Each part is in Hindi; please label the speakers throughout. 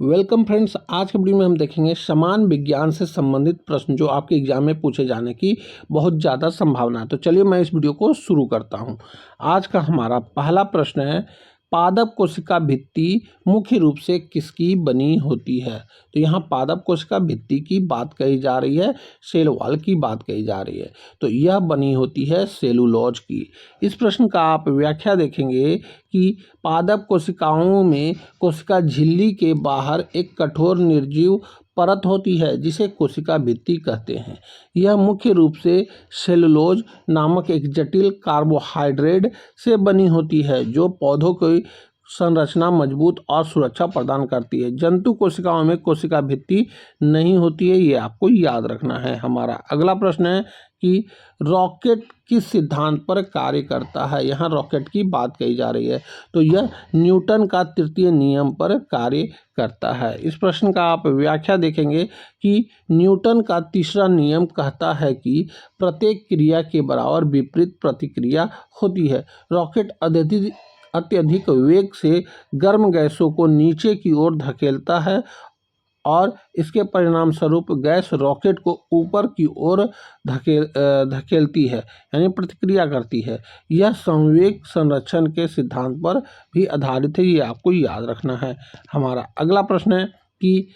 Speaker 1: Welcome friends. आज के वीडियो में हम देखेंगे समान विज्ञान से संबंधित प्रश्न जो आपके एग्जाम में पूछे जाने की बहुत ज़्यादा संभावना है। तो चलिए मैं इस वीडियो को शुरू करता हूं। आज का हमारा पहला प्रश्न है, पादप कोशिका भित्ति मुख्य रूप से किसकी बनी होती है। तो यहाँ पादप कोशिका भित्ति की बात कही जा रही है, सेल वॉल की बात कही जा रही है। तो यह बनी होती है सेलुलोज की। इस प्रश्न का आप व्याख्या देखेंगे कि पादप कोशिकाओं में कोशिका झिल्ली के बाहर एक कठोर निर्जीव परत होती है जिसे कोशिका भित्ति कहते हैं। यह मुख्य रूप से सेलुलोज नामक एक जटिल कार्बोहाइड्रेट से बनी होती है जो पौधों की संरचना मजबूत और सुरक्षा प्रदान करती है। जंतु कोशिकाओं में कोशिका भित्ति नहीं होती है, ये आपको याद रखना है। हमारा अगला प्रश्न है कि रॉकेट किस सिद्धांत पर कार्य करता है। यहाँ रॉकेट की बात कही जा रही है, तो यह न्यूटन का तृतीय नियम पर कार्य करता है। इस प्रश्न का आप व्याख्या देखेंगे कि न्यूटन का तीसरा नियम कहता है कि प्रत्येक क्रिया के बराबर विपरीत प्रतिक्रिया होती है। रॉकेट अत्यधिक वेग से गर्म गैसों को नीचे की ओर धकेलता है और इसके परिणाम स्वरूप गैस रॉकेट को ऊपर की ओर धकेलती है, यानी प्रतिक्रिया करती है। यह संवेग संरक्षण के सिद्धांत पर भी आधारित है, ये आपको याद रखना है। हमारा अगला प्रश्न है कि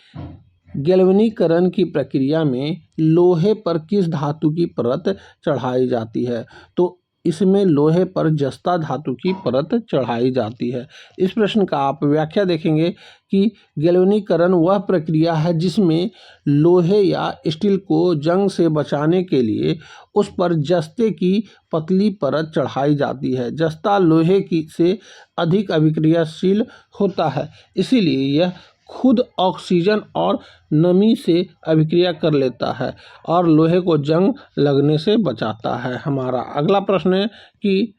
Speaker 1: गैल्वेनीकरण की प्रक्रिया में लोहे पर किस धातु की परत चढ़ाई जाती है। तो इसमें लोहे पर जस्ता धातु की परत चढ़ाई जाती है। इस प्रश्न का आप व्याख्या देखेंगे कि गैल्वेनीकरण वह प्रक्रिया है जिसमें लोहे या स्टील को जंग से बचाने के लिए उस पर जस्ते की पतली परत चढ़ाई जाती है। जस्ता लोहे की से अधिक अभिक्रियाशील होता है, इसीलिए यह खुद ऑक्सीजन और नमी से अभिक्रिया कर लेता है और लोहे को जंग लगने से बचाता है। हमारा अगला प्रश्न है कि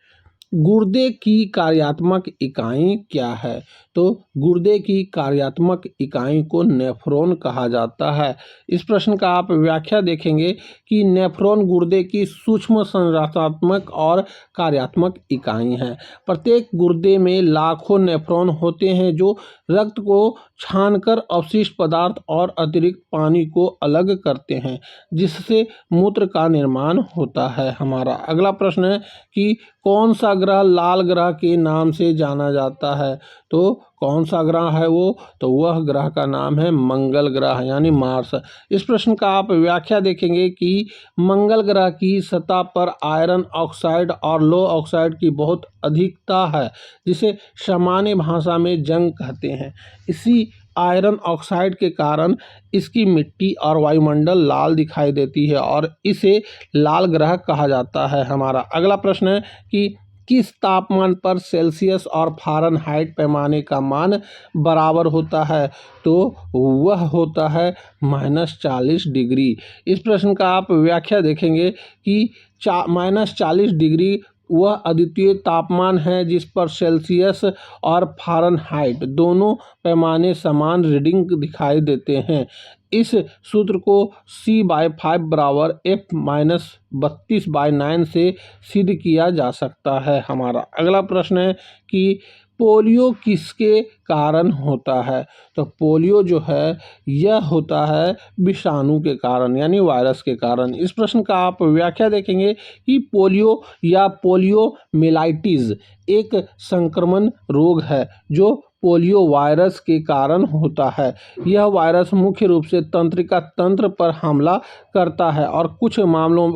Speaker 1: गुर्दे की कार्यात्मक इकाई क्या है। तो गुर्दे की कार्यात्मक इकाई को नेफ्रॉन कहा जाता है। इस प्रश्न का आप व्याख्या देखेंगे कि नेफ्रॉन गुर्दे की सूक्ष्म संरचनात्मक और कार्यात्मक इकाई है। प्रत्येक गुर्दे में लाखों नेफ्रॉन होते हैं जो रक्त को छानकर अवशिष्ट पदार्थ और अतिरिक्त पानी को अलग करते हैं, जिससे मूत्र का निर्माण होता है। हमारा अगला प्रश्न है कि कौन सा ग्रह लाल ग्रह के नाम से जाना जाता है। तो कौन सा ग्रह है वो, तो वह ग्रह का नाम है मंगल ग्रह यानी मार्स। इस प्रश्न का आप व्याख्या देखेंगे कि मंगल ग्रह की सतह पर आयरन ऑक्साइड और लो ऑक्साइड की बहुत अधिकता है, जिसे सामान्य भाषा में जंग कहते हैं। इसी आयरन ऑक्साइड के कारण इसकी मिट्टी और वायुमंडल लाल दिखाई देती है और इसे लाल ग्रह कहा जाता है। हमारा अगला प्रश्न है कि किस तापमान पर सेल्सियस और फ़ारेनहाइट पैमाने का मान बराबर होता है। तो वह होता है -40 डिग्री। इस प्रश्न का आप व्याख्या देखेंगे कि -40 डिग्री वह अद्वितीय तापमान है जिस पर सेल्सियस और फ़ारेनहाइट दोनों पैमाने समान रीडिंग दिखाई देते हैं। इस सूत्र को C/5 बराबर F-32/9 से सिद्ध किया जा सकता है। हमारा अगला प्रश्न है कि पोलियो किसके कारण होता है। तो पोलियो जो है यह होता है विषाणु के कारण यानी वायरस के कारण। इस प्रश्न का आप व्याख्या देखेंगे कि पोलियो या पोलियोमिलाइटिस एक संक्रमण रोग है जो पोलियो वायरस के कारण होता है। यह वायरस मुख्य रूप से तंत्रिका तंत्र पर हमला करता है और कुछ मामलों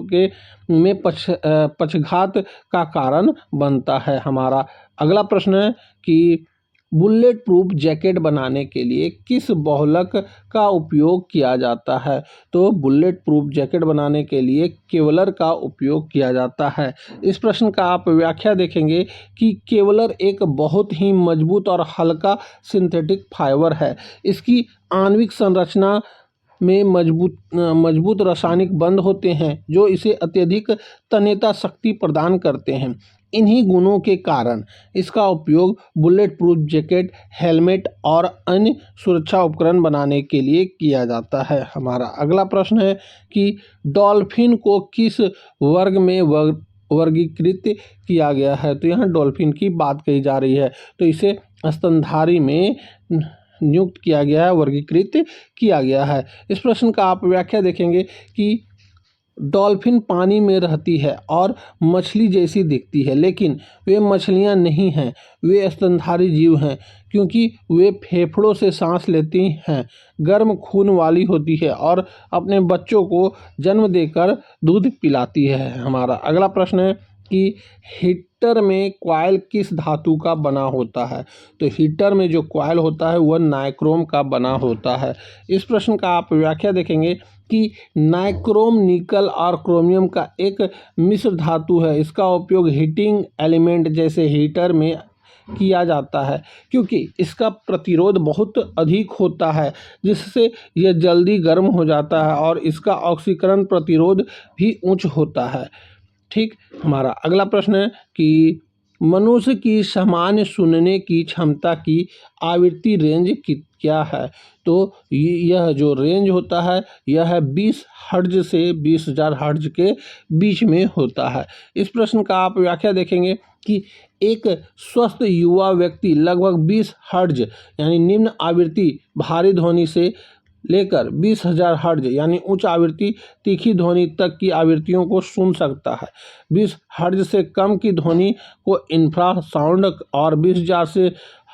Speaker 1: में पक्षघात का कारण बनता है। हमारा अगला प्रश्न है कि बुलेट प्रूफ जैकेट बनाने के लिए किस बहुलक का उपयोग किया जाता है। तो बुलेट प्रूफ जैकेट बनाने के लिए केवलर का उपयोग किया जाता है। इस प्रश्न का आप व्याख्या देखेंगे कि केवलर एक बहुत ही मजबूत और हल्का सिंथेटिक फाइबर है। इसकी आणविक संरचना में मजबूत रासायनिक बंध होते हैं जो इसे अत्यधिक तन्यता शक्ति प्रदान करते हैं। इन्हीं गुणों के कारण इसका उपयोग बुलेट प्रूफ जैकेट, हेलमेट और अन्य सुरक्षा उपकरण बनाने के लिए किया जाता है। हमारा अगला प्रश्न है कि डॉल्फिन को किस वर्ग में वर्गीकृत किया गया है। तो यहाँ डॉल्फिन की बात कही जा रही है, तो इसे स्तनधारी में नियुक्त किया गया है, वर्गीकृत किया गया है। इस प्रश्न का आप व्याख्या देखेंगे कि डॉल्फिन पानी में रहती है और मछली जैसी दिखती है, लेकिन वे मछलियां नहीं हैं, वे स्तनधारी जीव हैं, क्योंकि वे फेफड़ों से सांस लेती हैं, गर्म खून वाली होती है और अपने बच्चों को जन्म देकर दूध पिलाती है। हमारा अगला प्रश्न है कि हीटर में कॉइल किस धातु का बना होता है? तो हीटर में जो कॉइल होता है वह नाइक्रोम का बना होता है। इस प्रश्न का आप व्याख्या देखेंगे कि नाइक्रोम निकल और क्रोमियम का एक मिश्र धातु है। इसका उपयोग हीटिंग एलिमेंट जैसे हीटर में किया जाता है, क्योंकि इसका प्रतिरोध बहुत अधिक होता है, जिससे यह जल्दी गर्म हो जाता है और इसका ऑक्सीकरण प्रतिरोध भी उच्च होता है। ठीक। हमारा अगला प्रश्न है कि मनुष्य की सामान्य सुनने की क्षमता की आवृत्ति रेंज क्या है? तो यह जो रेंज होता है यह है 20 हर्ट्ज से 20,000 हर्ट्ज के बीच में होता है। इस प्रश्न का आप व्याख्या देखेंगे कि एक स्वस्थ युवा व्यक्ति लगभग 20 हर्ट्ज यानी निम्न आवृत्ति भारी ध्वनि से लेकर 20,000 हर्ट्ज यानी उच्च आवृत्ति तीखी ध्वनि तक की आवृत्तियों को सुन सकता है। 20 हर्ट्ज से कम की ध्वनि को इंफ्रासाउंड और 20,000 से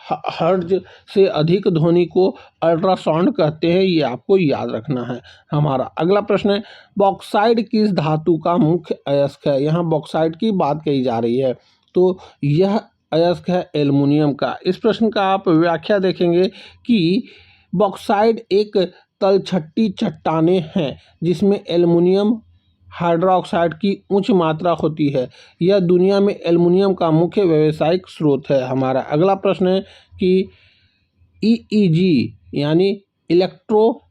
Speaker 1: हर्ट्ज से अधिक ध्वनि को अल्ट्रासाउंड कहते हैं। ये आपको याद रखना है। हमारा अगला प्रश्न है बॉक्साइट किस धातु का मुख्य अयस्क है? यहाँ बॉक्साइट की बात कही जा रही है, तो यह अयस्क है एल्युमिनियम का। इस प्रश्न का आप व्याख्या देखेंगे कि बॉक्साइट एक तलछटी चट्टानें हैं जिसमें एल्युमिनियम हाइड्रोक्साइड की उच्च मात्रा होती है। यह दुनिया में एल्युमिनियम का मुख्य व्यावसायिक स्रोत है। हमारा अगला प्रश्न है कि ईईजी यानी इलेक्ट्रो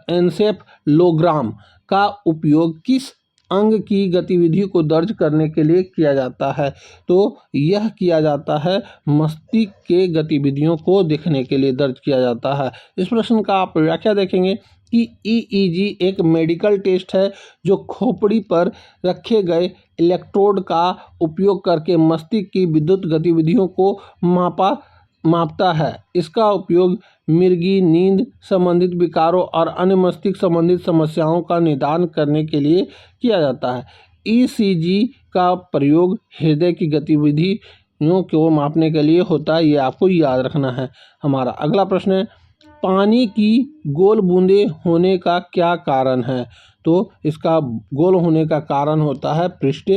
Speaker 1: एन्सेफलोग्राम का उपयोग किस अंग की गतिविधि को दर्ज करने के लिए किया जाता है? तो यह किया जाता है मस्तिष्क के गतिविधियों को देखने के लिए दर्ज किया जाता है। इस प्रश्न का आप व्याख्या देखेंगे कि ईईजी एक मेडिकल टेस्ट है जो खोपड़ी पर रखे गए इलेक्ट्रोड का उपयोग करके मस्तिष्क की विद्युत गतिविधियों को मापता है। इसका उपयोग मिर्गी, नींद संबंधित विकारों और अन्य मस्तिष्क संबंधित समस्याओं का निदान करने के लिए किया जाता है। ईसीजी का प्रयोग हृदय की गतिविधियों को मापने के लिए होता है। ये आपको याद रखना है। हमारा अगला प्रश्न है पानी की गोल बूंदें होने का क्या कारण है? तो इसका गोल होने का कारण होता है पृष्ठ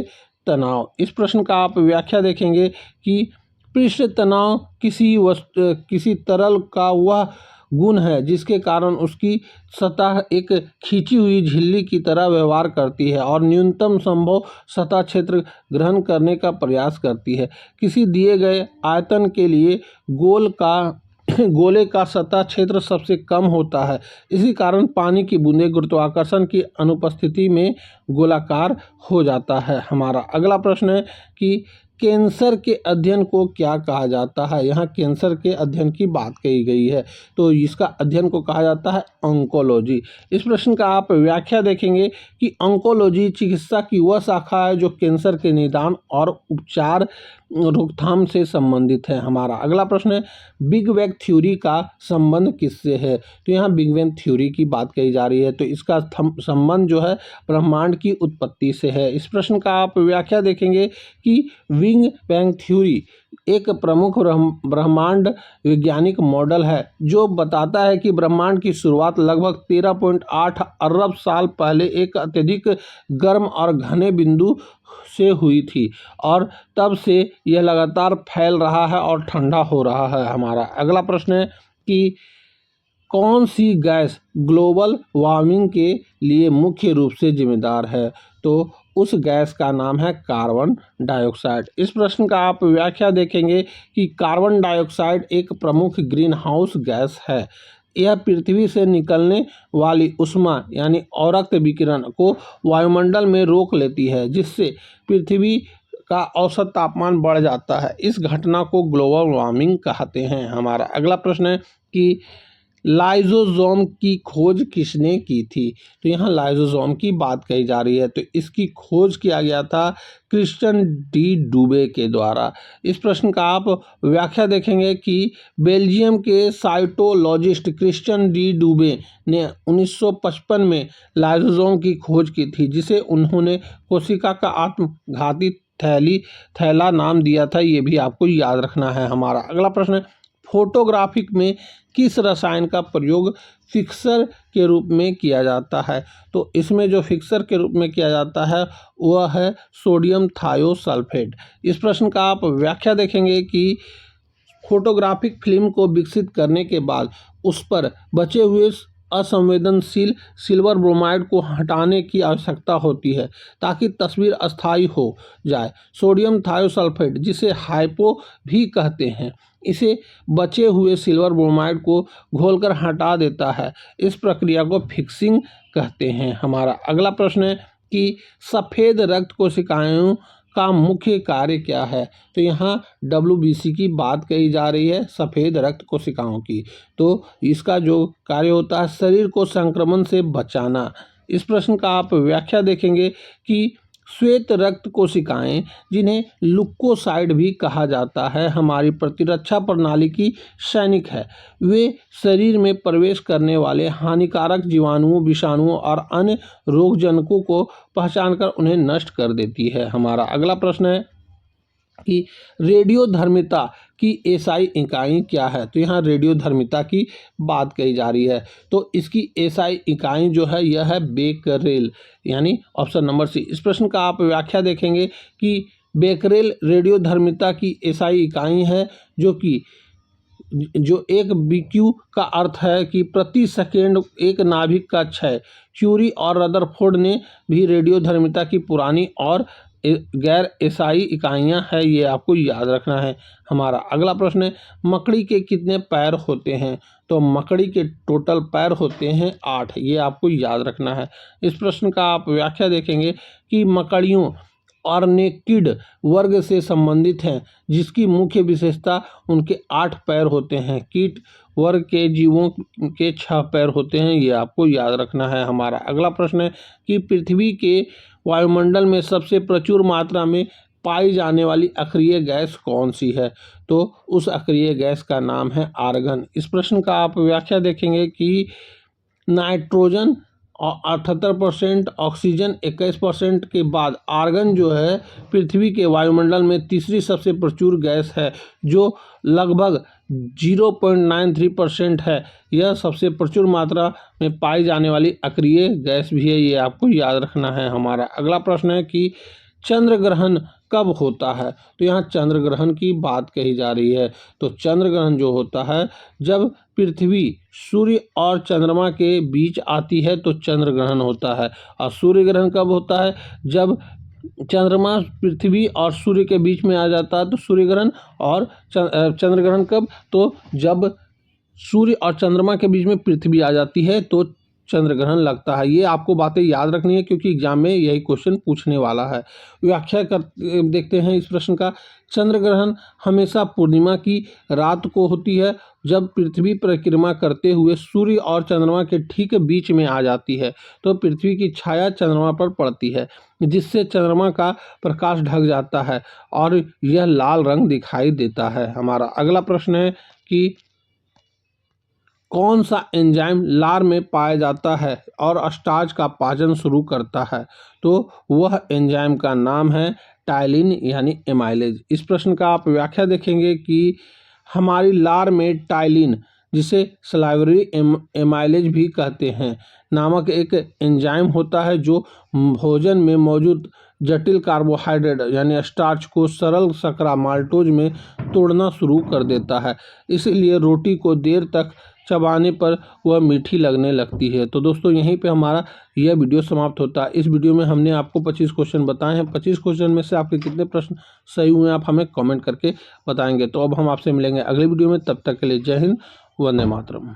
Speaker 1: तनाव। इस प्रश्न का आप व्याख्या देखेंगे कि पृष्ठ तनाव किसी तरल का वह गुण है जिसके कारण उसकी सतह एक खींची हुई झिल्ली की तरह व्यवहार करती है और न्यूनतम संभव सतह क्षेत्र ग्रहण करने का प्रयास करती है। किसी दिए गए आयतन के लिए गोले का सतह क्षेत्र सबसे कम होता है। इसी कारण पानी की बूंदें गुरुत्वाकर्षण की अनुपस्थिति में गोलाकार हो जाता है। हमारा अगला प्रश्न है कि कैंसर के अध्ययन को क्या कहा जाता है? यहाँ कैंसर के अध्ययन की बात कही गई है, तो इसका अध्ययन को कहा जाता है ऑन्कोलॉजी। इस प्रश्न का आप व्याख्या देखेंगे कि ऑन्कोलॉजी चिकित्सा की वह शाखा है जो कैंसर के निदान और उपचार रोकथाम से संबंधित है। हमारा अगला प्रश्न है बिग बैंग थ्योरी का संबंध किससे है? तो यहाँ बिग बैंग थ्योरी की बात कही जा रही है, तो इसका संबंध जो है ब्रह्मांड की उत्पत्ति से है। इस प्रश्न का आप व्याख्या देखेंगे कि बिग बैंग थ्योरी एक प्रमुख ब्रह्मांड वैज्ञानिक मॉडल है जो बताता है कि ब्रह्मांड की शुरुआत लगभग 13.8 अरब साल पहले एक अत्यधिक गर्म और घने बिंदु से हुई थी और तब से यह लगातार फैल रहा है और ठंडा हो रहा है। हमारा अगला प्रश्न है कि कौन सी गैस ग्लोबल वार्मिंग के लिए मुख्य रूप से जिम्मेदार है? तो उस गैस का नाम है कार्बन डाइऑक्साइड। इस प्रश्न का आप व्याख्या देखेंगे कि कार्बन डाइऑक्साइड एक प्रमुख ग्रीन हाउस गैस है। यह पृथ्वी से निकलने वाली ऊष्मा यानी औरक्त विकिरण को वायुमंडल में रोक लेती है, जिससे पृथ्वी का औसत तापमान बढ़ जाता है। इस घटना को ग्लोबल वार्मिंग कहते हैं। हमारा अगला प्रश्न है कि लाइसोसोम की खोज किसने की थी? तो यहाँ लाइसोसोम की बात कही जा रही है, तो इसकी खोज किया गया था क्रिश्चियन डी डूबे के द्वारा। इस प्रश्न का आप व्याख्या देखेंगे कि बेल्जियम के साइटोलॉजिस्ट क्रिश्चियन डी डूबे ने 1955 में लाइसोसोम की खोज की थी, जिसे उन्होंने कोशिका का आत्मघाती थैला नाम दिया था। ये भी आपको याद रखना है। हमारा अगला प्रश्न है, फोटोग्राफिक में किस रसायन का प्रयोग फिक्सर के रूप में किया जाता है? तो इसमें जो फिक्सर के रूप में किया जाता है वह है सोडियम थायोसल्फेट। इस प्रश्न का आप व्याख्या देखेंगे कि फोटोग्राफिक फिल्म को विकसित करने के बाद उस पर बचे हुए असंवेदनशील सिल्वर ब्रोमाइड को हटाने की आवश्यकता होती है ताकि तस्वीर अस्थायी हो जाए। सोडियम थायोसल्फेट, जिसे हाइपो भी कहते हैं, इसे बचे हुए सिल्वर ब्रोमाइड को घोलकर हटा देता है। इस प्रक्रिया को फिक्सिंग कहते हैं। हमारा अगला प्रश्न है कि सफ़ेद रक्त कोशिकाओं का मुख्य कार्य क्या है? तो यहाँ WBC की बात कही जा रही है, सफ़ेद रक्त कोशिकाओं की। तो इसका जो कार्य होता है शरीर को संक्रमण से बचाना। इस प्रश्न का आप व्याख्या देखेंगे कि श्वेत रक्त कोशिकाएं, जिन्हें लुकोसाइट भी कहा जाता है, हमारी प्रतिरक्षा प्रणाली की सैनिक है। वे शरीर में प्रवेश करने वाले हानिकारक जीवाणुओं, विषाणुओं और अन्य रोगजनकों को पहचानकर उन्हें नष्ट कर देती है। हमारा अगला प्रश्न है कि रेडियोधर्मिता की एसआई इकाई क्या है? तो यहाँ रेडियोधर्मिता की बात कही जा रही है, तो इसकी एसआई इकाई जो है यह है बेकरेल, यानी ऑप्शन नंबर सी। इस प्रश्न का आप व्याख्या देखेंगे कि बेकरेल रेडियोधर्मिता की एसआई इकाई है, जो एक BQ का अर्थ है कि प्रति सेकेंड एक नाभिक का क्षय। क्यूरी और रदरफोर्ड ने भी रेडियोधर्मिता की पुरानी और गैर एसआई इकाइयाँ हैं, ये आपको याद रखना है। हमारा अगला प्रश्न है, मकड़ी के कितने पैर होते हैं? तो मकड़ी के टोटल पैर होते हैं 8, ये आपको याद रखना है। इस प्रश्न का आप व्याख्या देखेंगे कि मकड़ियों ऑर्निथिड वर्ग से संबंधित हैं, जिसकी मुख्य विशेषता उनके 8 पैर होते हैं। कीट वर्ग के जीवों के 6 पैर होते हैं, ये आपको याद रखना है। हमारा अगला प्रश्न है कि पृथ्वी के वायुमंडल में सबसे प्रचुर मात्रा में पाई जाने वाली अक्रिय गैस कौन सी है? तो उस अक्रिय गैस का नाम है आर्गन। इस प्रश्न का आप व्याख्या देखेंगे कि नाइट्रोजन 78%, ऑक्सीजन 21% के बाद आर्गन जो है पृथ्वी के वायुमंडल में तीसरी सबसे प्रचुर गैस है, जो लगभग 0.93% है। यह सबसे प्रचुर मात्रा में पाई जाने वाली अक्रिय गैस भी है, ये आपको याद रखना है। हमारा अगला प्रश्न है कि चंद्र ग्रहण कब होता है? तो यहाँ चंद्र ग्रहण की बात कही जा रही है। तो चंद्र ग्रहण जो होता है जब पृथ्वी सूर्य और चंद्रमा के बीच आती है तो चंद्र ग्रहण होता है। और सूर्य ग्रहण कब होता है? जब चंद्रमा पृथ्वी और सूर्य के बीच में आ जाता है तो सूर्य ग्रहण। और चंद्र ग्रहण कब? तो जब सूर्य और चंद्रमा के बीच में पृथ्वी आ जाती है तो चंद्र ग्रहण लगता है। ये आपको बातें याद रखनी है क्योंकि एग्जाम में यही क्वेश्चन पूछने वाला है। व्याख्या कर देखते हैं इस प्रश्न का। चंद्र ग्रहण हमेशा पूर्णिमा की रात को होती है, जब पृथ्वी परिक्रमा करते हुए सूर्य और चंद्रमा के ठीक बीच में आ जाती है तो पृथ्वी की छाया चंद्रमा पर पड़ती है, जिससे चंद्रमा का प्रकाश ढक जाता है और यह लाल रंग दिखाई देता है। हमारा अगला प्रश्न है कि कौन सा एंजाइम लार में पाया जाता है और स्टार्च का पाचन शुरू करता है? तो वह एंजाइम का नाम है टाइलिन, यानी एमाइलेज। इस प्रश्न का आप व्याख्या देखेंगे कि हमारी लार में टाइलिन, जिसे सलाइवरी एमाइलेज भी कहते हैं, नामक एक एंजाइम होता है जो भोजन में मौजूद जटिल कार्बोहाइड्रेट यानी स्टार्च को सरल शर्करा माल्टोज में तोड़ना शुरू कर देता है। इसलिए रोटी को देर तक चबाने पर वह मीठी लगने लगती है। तो दोस्तों यहीं पे हमारा यह वीडियो समाप्त होता है। इस वीडियो में हमने आपको 25 क्वेश्चन बताए हैं। 25 क्वेश्चन में से आपके कितने प्रश्न सही हुए आप हमें कमेंट करके बताएंगे। तो अब हम आपसे मिलेंगे अगले वीडियो में, तब तक के लिए जय हिंद, वंदे मातरम।